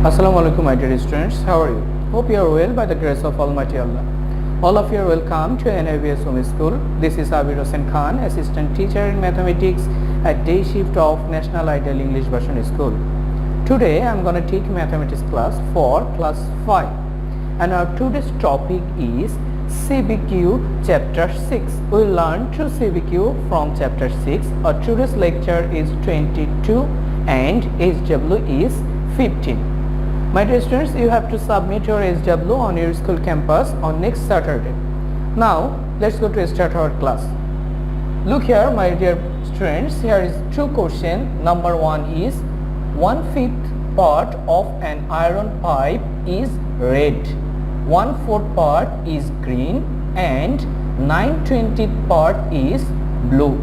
Assalamu alaikum, my dear students. How are you? Hope you are well by the grace of Almighty Allah. All of you are welcome to NABS Home School. This is Abir Hossain Khan, assistant teacher in mathematics at day shift of National Ideal English Version School. Today I am going to take mathematics class for class 5, and our today's topic is CBQ chapter 6. We will learn to CBQ from chapter 6. Our today's lecture is 22 and HW is 15. My dear students, you have to submit your SW on your school campus on next Saturday. Now, let's go to start our class. Look here, my dear students, here is two questions. Number one is 1/5 part of an iron pipe is red, 1/4 part is green, and 9/20 part is blue.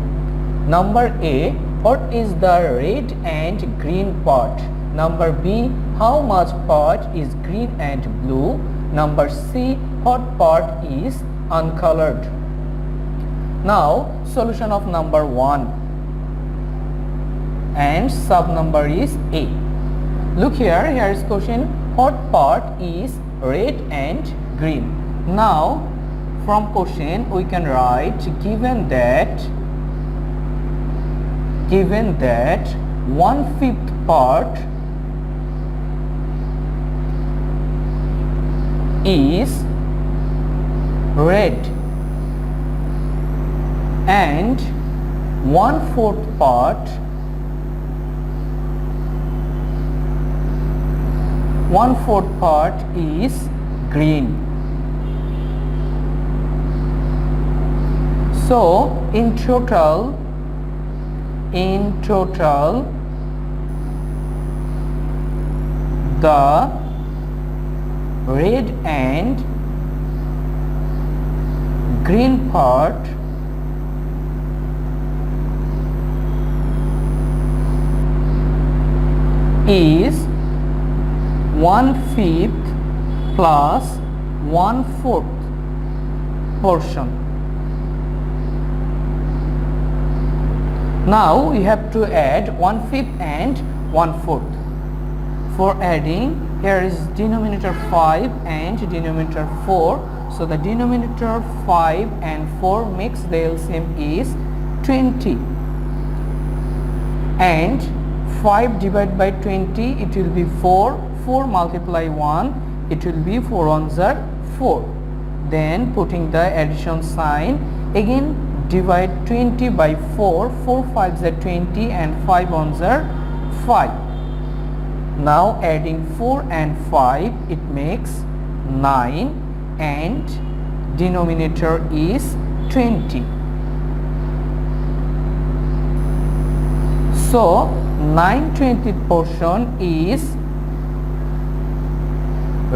Number A, what is the red and green part? Number B, how much part is green and blue? Number C, what part is uncolored? Now, solution of number 1 and sub number is A. Look here, here is question, what part is red and green? Now, from question we can write given that 1/5 part is red and 1/4 part is green. So in total the red and green part is 1/5 plus 1/4 portion. Now we have to add 1/5 and 1/4. For adding, here is denominator 5 and denominator 4. So the denominator 5 and 4 makes the LCM is 20. And 5 divided by 20, it will be 4. 4 multiply 1, it will be 4 ones are 4. Then putting the addition sign, again divide 20 by 4. 4 5s are 20 and 5 ones are 5. Now adding 4 and 5, it makes 9 and denominator is 20. So 9/20 portion is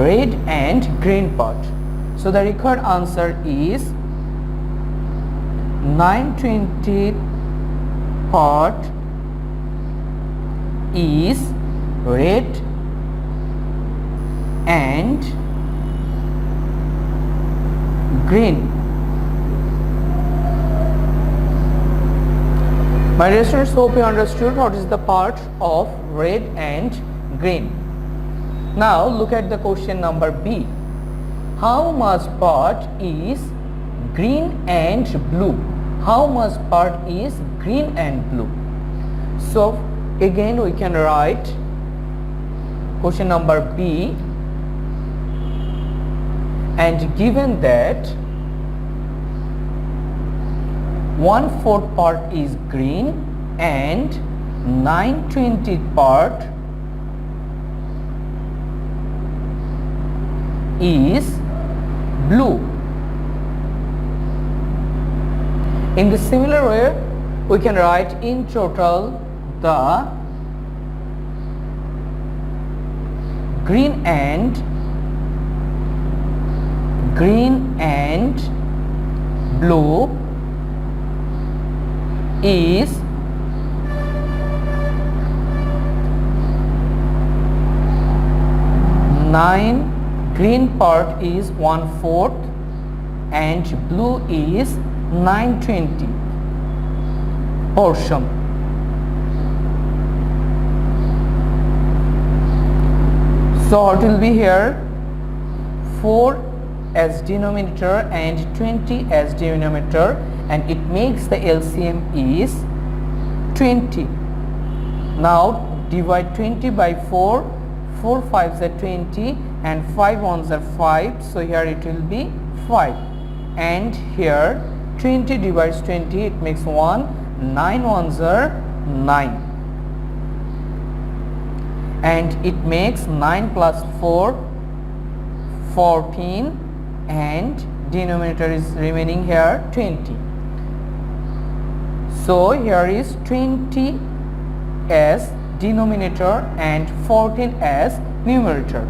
red and green part. So the required answer is 9/20 part is red and green. My dear students, hope you understood what is the part of red and green. Now look at the question number B. How much part is green and blue? How much part is green and blue? So again we can write question number B, and given that 1/4 part is green and 9/20 part is blue. In the similar way, we can write in total the green and blue is 9. Green part is 1/4 and blue is 9/20 portion. So what will be here? 4 as denominator and 20 as denominator, and it makes the LCM is 20. Now divide 20 by 4. 4 5s are 20 and 5 1s are 5, so here it will be 5, and here 20 divides 20, it makes 1, 9 1s are 9, and it makes 9 plus 4 14, and denominator is remaining here 20. So here is 20 as denominator and 14 as numerator.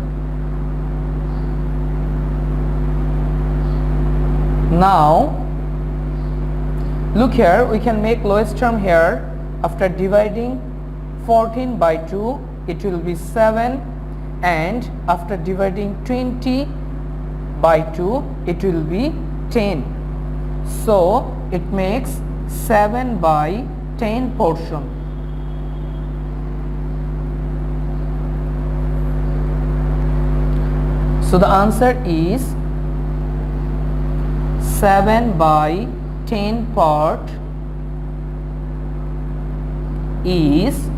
Now look here, we can make lowest term here. After dividing 14 by 2, it will be 7, and after dividing 20 by 2, it will be 10. So it makes 7 by 10 portion. So the answer is 7 by 10 part is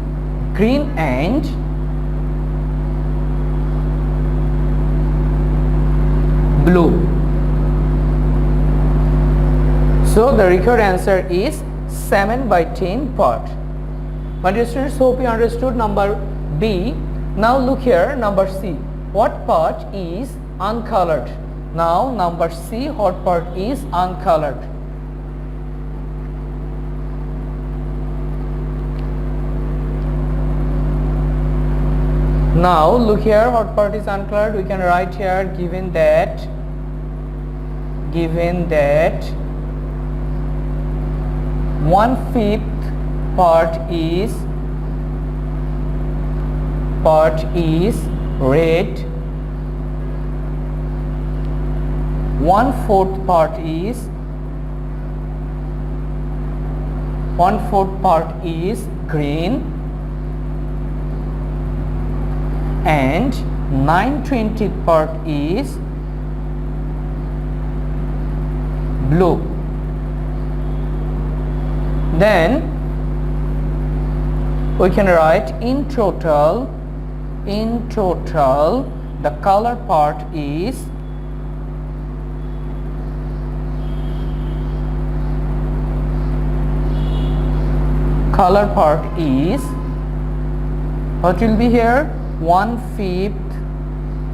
green and blue. So the required answer is 7 by 10 part. My dear students, hope you understood number B. Now look here, number C. What part is uncolored? Now number C, what part is uncolored? Now look here, what part is uncolored? We can write here, given that 1/5 part is red, 1/4 part is green, and 9/20 part is blue. Then we can write in total the color part is what will be here? 1/5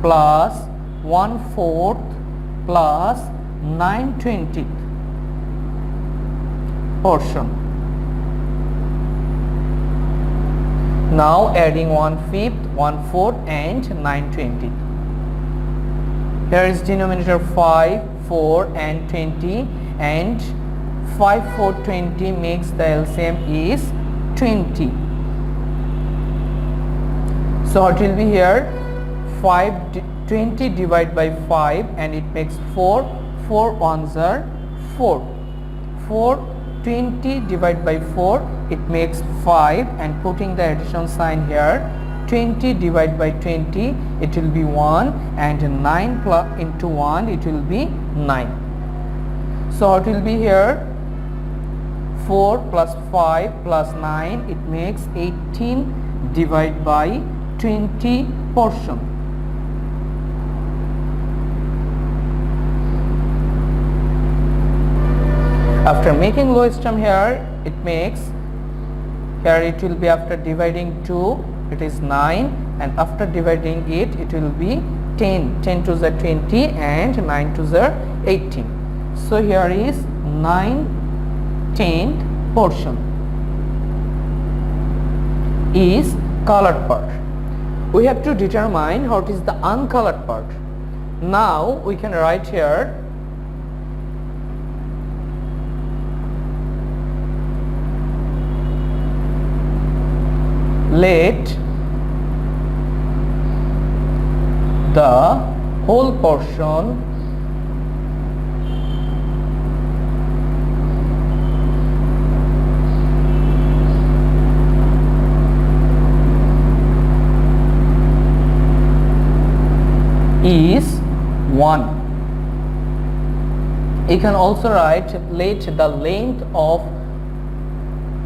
plus 1/4 plus 9/20 portion. Now adding 1/5, 1/4 and 9/20. Here is denominator 5, 4 and 20, and 5, 4, 20 makes the LCM is 20. So what will be here? 20 divided by 5 and it makes 4. 4 1s are 4. 4 20 divided by 4, it makes 5, and putting the addition sign here, 20 divided by 20, it will be 1, and 9 plus into 1, it will be 9. So what will be here? 4 plus 5 plus 9, it makes 18 divided by 20 portion. After making lowest term here, it makes, here it will be after dividing 2, it is 9, and after dividing it, it will be 10. 10 to the 20 and 9 to the 18. So here is 9/10 portion is colored part. We have to determine what is the uncolored part. Now we can write here, let the whole portion is 1. You can also write let the length of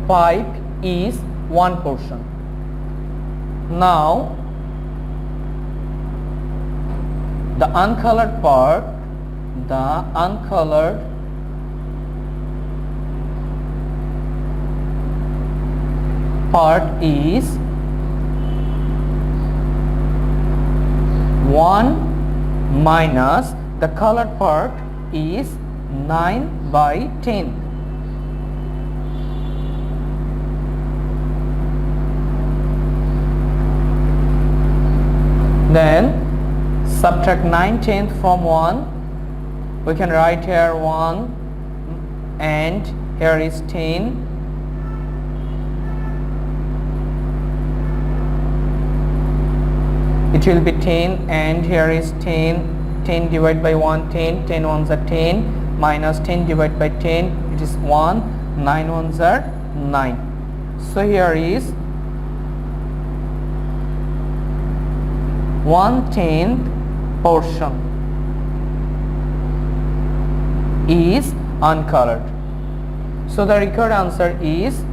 pipe is 1 portion. Now the uncolored part is 1 minus the colored part is 9/10. Then subtract 9/10 from 1. We can write here 1 and here is 10. It will be 10 and here is 10. 10 divided by 1, 10. 10 ones are 10 minus 10 divided by 10, it is 1. 9 ones are 9. So here is 1/10 portion is uncolored. So the required answer is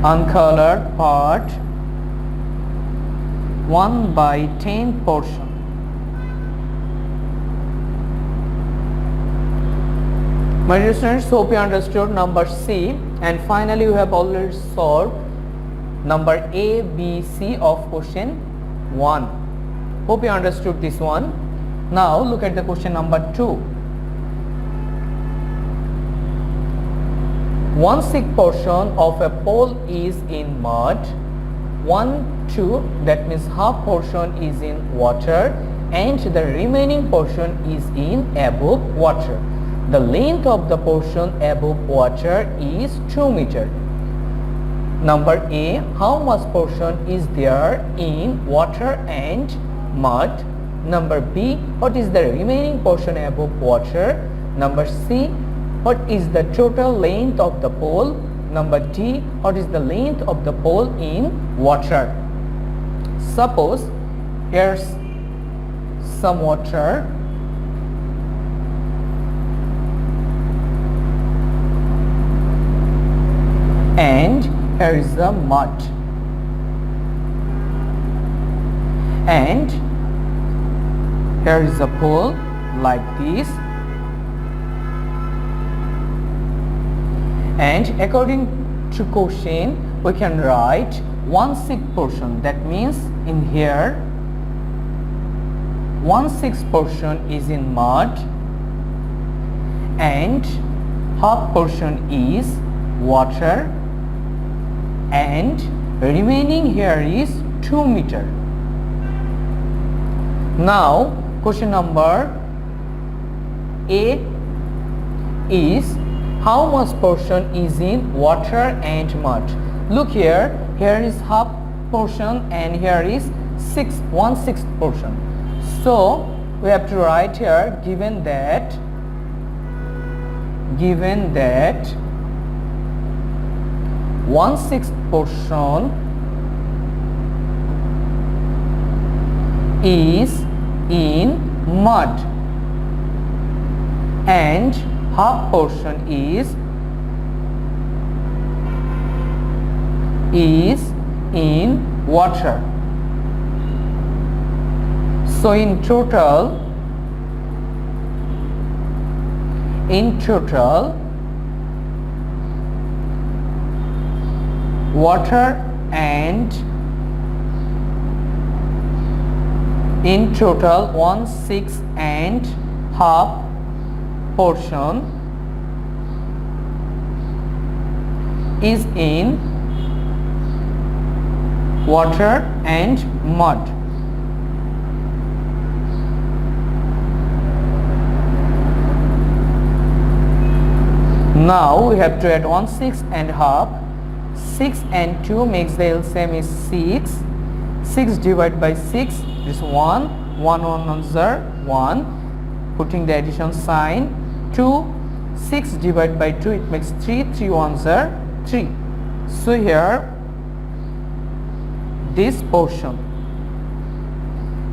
uncolored part 1/10 portion. My dear students, hope you understood number C, and finally we have already solved number A, B, C of question 1. Hope you understood this one. Now look at the question number 2. 1/6 portion of a pole is in mud, 1/2 that means half portion is in water, and the remaining portion is in above water. The length of the portion above water is 2 meters. Number A, how much portion is there in water and mud? Number B, what is the remaining portion above water? Number C, what is the total length of the pole? Number D, what is the length of the pole in water? Suppose here's some water and here is the mud, and here is a pole like this, and according to question we can write 1/6 portion. That means in here 1/6 portion is in mud and half portion is water, and remaining here is 2 meters. Now question number A is how much portion is in water and mud. Look here, here is half portion and here is 1/6 portion. So we have to write here given that 1/6 portion is in mud and half portion is in water. So in total water and 1/6 and half portion is in water and mud. Now we have to add 1/6 and half. 6 and 2 makes the LCM is 6. 6 divided by 6 is 1. 1 1 are 1. Putting the addition sign. 2 6 divided by 2, it makes 3. 3 ones are 3. So here this portion,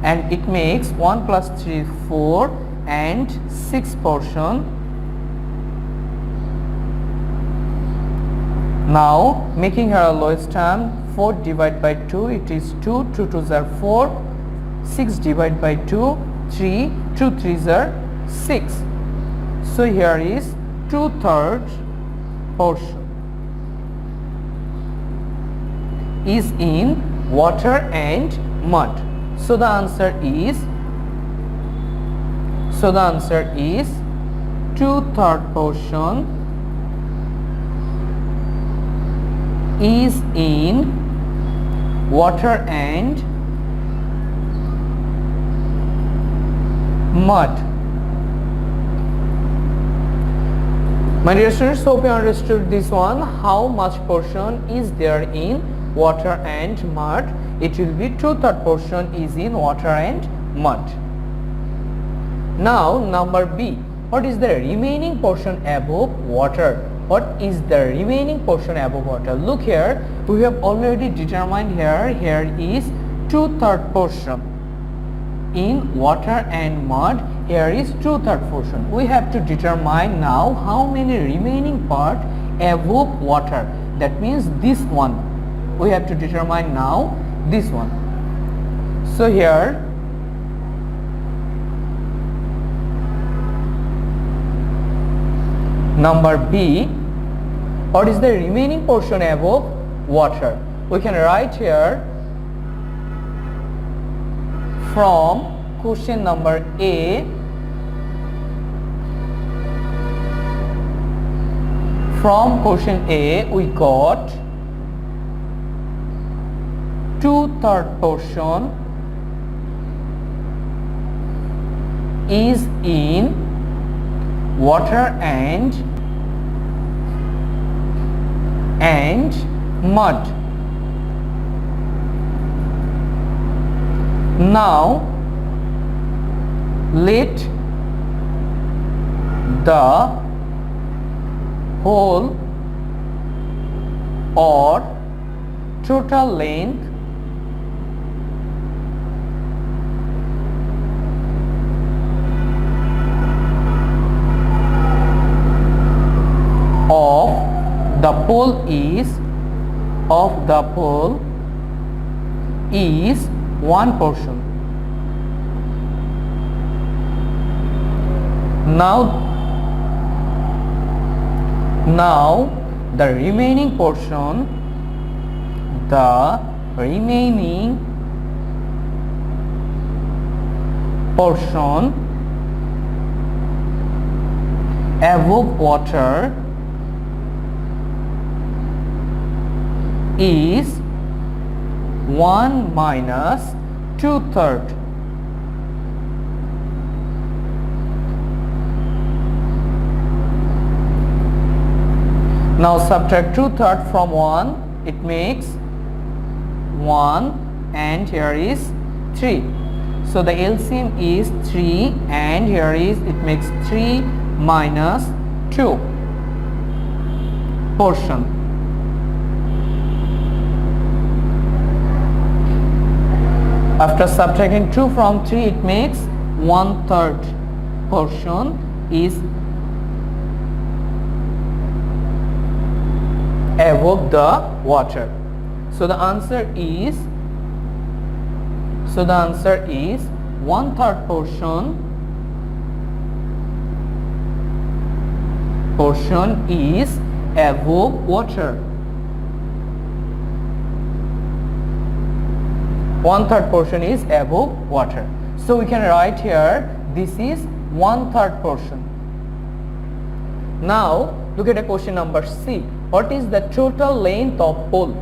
and it makes 1 plus 3 4 and 6 portion. Now making here a lowest term, 4 divided by 2, it is 2. 2 2s are 4. 6 divided by 2, 3. 2 3s are 6. So here is 2/3 portion is in water and mud. So the answer is 2/3 portion is in water and mud. My dear students, hope you understood this one. How much portion is there in water and mud? It will be 2/3 portion is in water and mud. Now number B. What is the remaining portion above water? What is the remaining portion above water? Look here, we have already determined here. Here is 2/3 portion in water and mud. Here is 2/3 portion. We have to determine now how many remaining part above water. That means this one. We have to determine now this one. So here number B, what is the remaining portion above water? We can write here from question number A. From question A we got 2/3 portion is in water and mud. Now let the whole or total length of the pole is one portion. Now the remaining portion above water is 1 minus 2/3. Now subtract 2/3 from 1, it makes 1, and here is 3. So the LCM is 3, and here is it makes 3 minus 2 portion. After subtracting 2 from 3, it makes 1/3 portion is above the water. So the answer is 1/3 portion is above water. 1/3 portion is above water. So we can write here this is 1/3 portion. Now look at a question number C. What is the total length of pole?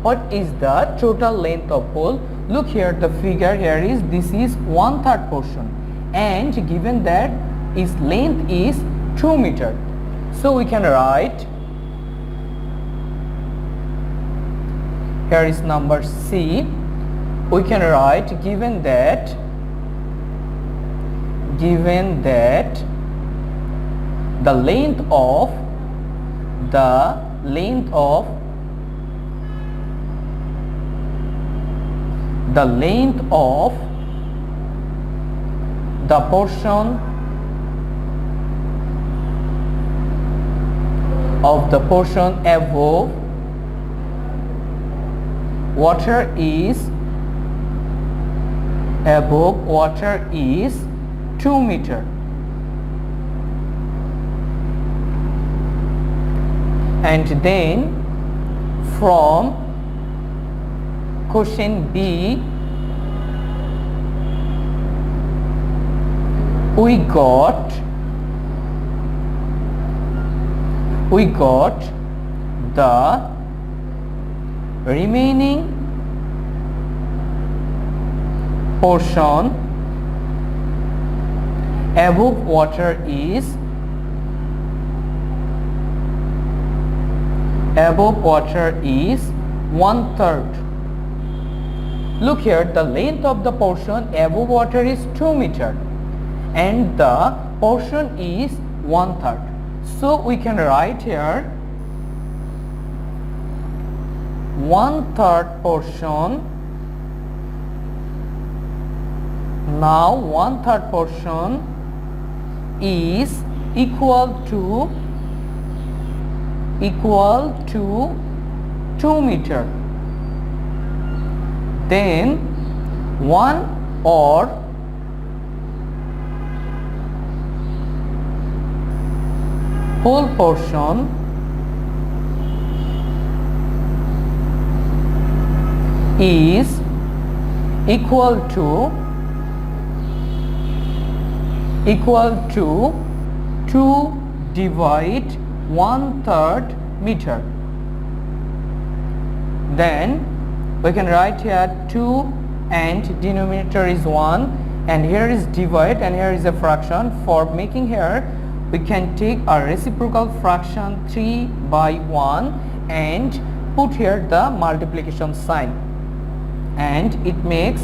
What is the total length of pole? Look here, the figure here is this is 1/3 portion, and given that its length is 2 meter. So we can write here is number C. We can write given that the length of the length of the length of the portion above water is 2 meter. And then from question B we got the remaining portion above water is 1/3. Look here, the length of the portion above water is 2 meter and the portion is 1/3. So we can write here 1/3 portion. Now 1/3 portion is equal to 2 meter. Then 1 or whole portion is equal to 2 divide 1/3 meter. Then we can write here 2 and denominator is 1 and here is divide and here is a fraction. For making here we can take a reciprocal fraction 3/1 and put here the multiplication sign, and it makes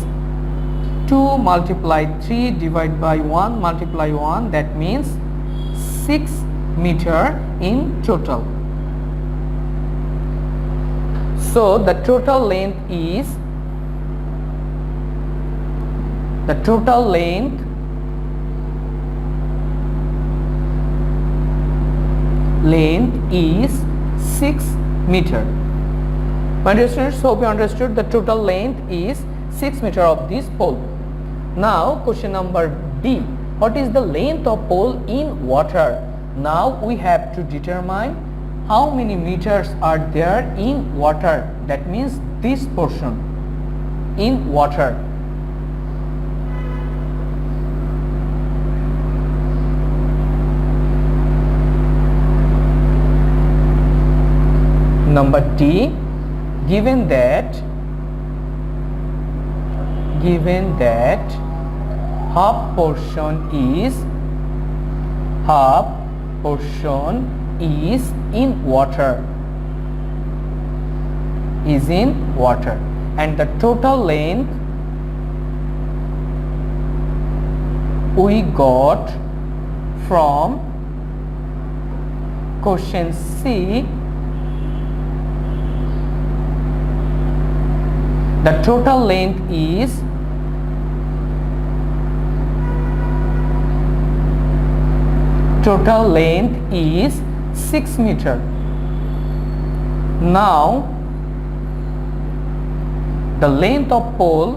2 multiply 3 divided by 1 multiply 1, that means 6 meter in total. So the total length is length is 6 meter. My dear students, hope you understood the total length is 6 meter of this pole. Now question number B, what is the length of pole in water? Now we have to determine how many meters are there in water, that means this portion in water. Number D, given that half portion is in water, and the total length we got from question C, the total length is 6 meter. Now the length of pole,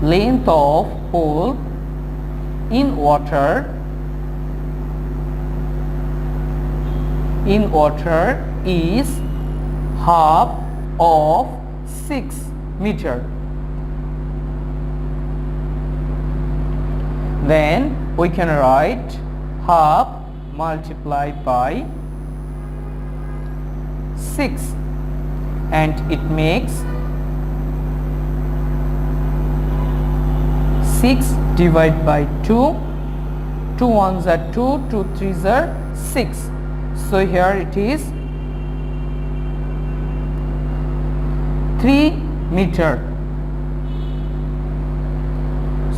length of pole in water is half of 6 meter. Then we can write half multiplied by 6 and it makes 6 divided by 2, 2 ones are 2, 2 threes are 6. So here it is 3 meter.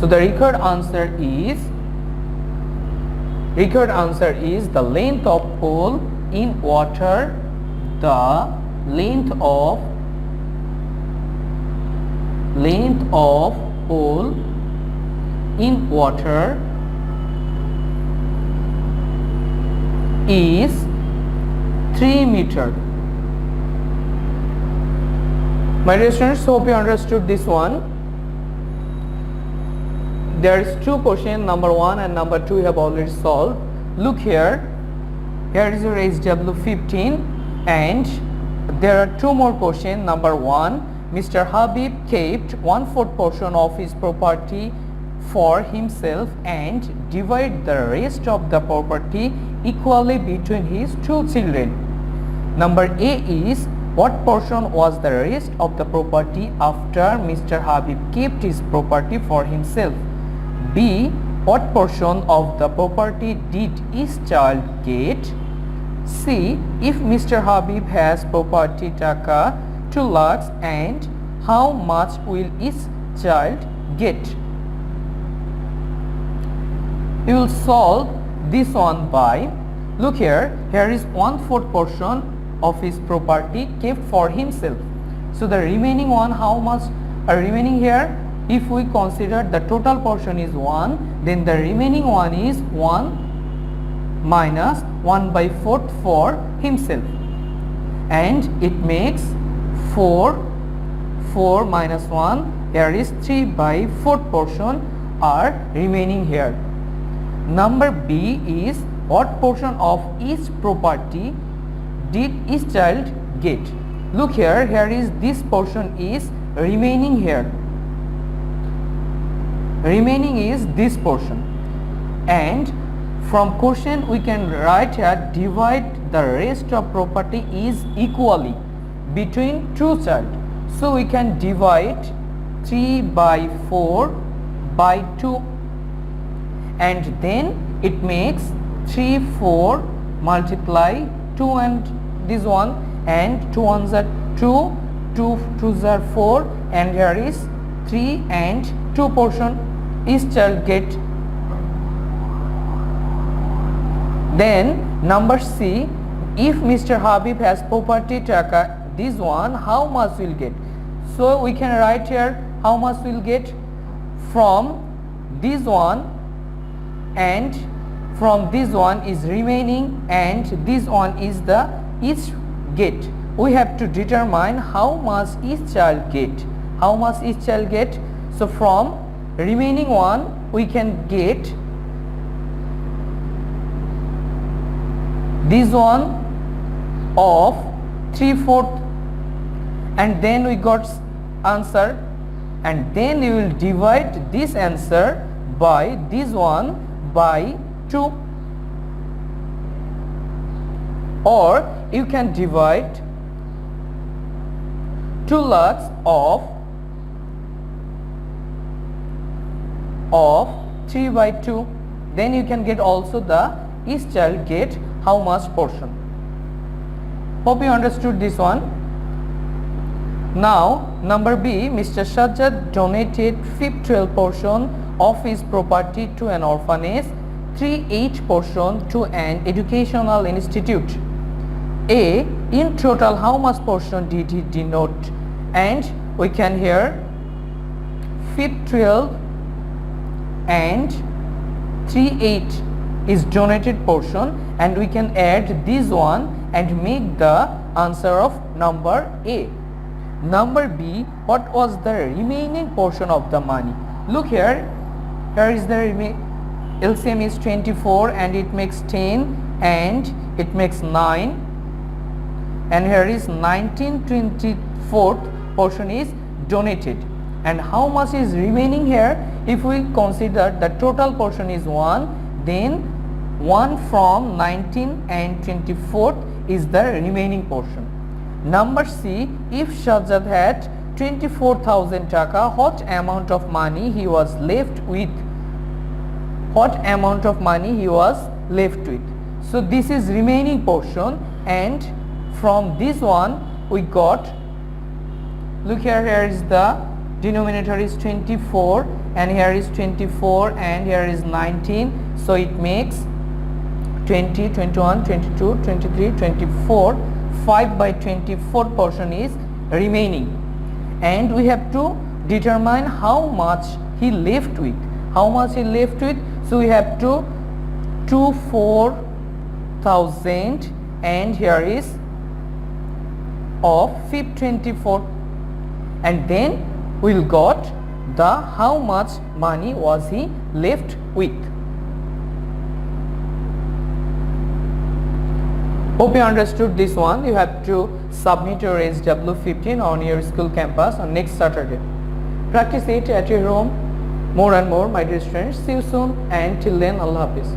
So the required answer is the length of pool in water. The length of pool in water is 3 meter. My dear students, hope you understood this one. There is two questions, number 1 and number 2 we have already solved. Look here is your HW15 and there are two more questions. Number 1, Mr. Habib kept 1/4 portion of his property for himself and divided the rest of the property equally between his 2 children. Number A is, what portion was the rest of the property after Mr. Habib kept his property for himself? B, what portion of the property did each child get? C, if Mr. Habib has property taka 2 lakhs and how much will each child get? You will solve this one by, look here is 1/4 portion of his property kept for himself. So the remaining one, how much are remaining here? If we consider the total portion is 1, then the remaining one is 1 minus 1/4 for himself, and it makes 4 minus 1, here is 3/4 portion are remaining here. Number B is, what portion of each property did each child get? Look here is this portion is remaining here. Remaining is this portion, and from question we can write here, divide the rest of property is equally between 2 child. So we can divide 3/4 by 2, and then it makes 3 4 multiply 2 and this one, and 2 ones are 2, 2 twos are 4, and here is 3 and 2 portion each child get. Then number C, if Mr. Habib has property taka, this one how much will get? So we can write here how much will get from this one, and from this one is remaining, and this one is the each get. We have to determine how much each child get. So from remaining one we can get this one of 3/4, and then we got answer, and then you will divide this answer by this one by 2, or you can divide 2 lakhs of 3/2, then you can get also the each child get how much portion. Hope you understood this one. Now number B, Mr. Sajjad donated 5/12 portion of his property to an orphanage, 3/8 portion to an educational institute. A, in total how much portion did he denote? And we can hear 5/12 and 3/8 is donated portion, and we can add this one and make the answer of number A. Number B, what was the remaining portion of the money? Look here is the LCM is 24, and it makes 10, and it makes 9, and here is 19/24 portion is donated. And how much is remaining here? If we consider the total portion is 1, then 1 from 19 and 24 is the remaining portion. Number C, if Sajjad had 24,000 taka, what amount of money he was left with? So this is remaining portion, and from this one we got, look here is the denominator is 24, and here is 24 and here is 19, so it makes 20, 21, 22, 23, 24. 5 by 24 portion is remaining, and we have to determine how much he left with. So we have to 24,000 and here is of 524, and then we'll got the how much money was he left with. Hope you understood this one. You have to submit your SW15 on your school campus on next Saturday. Practice it at your home more and more, my dear students. See you soon, and till then, Allah Hafiz.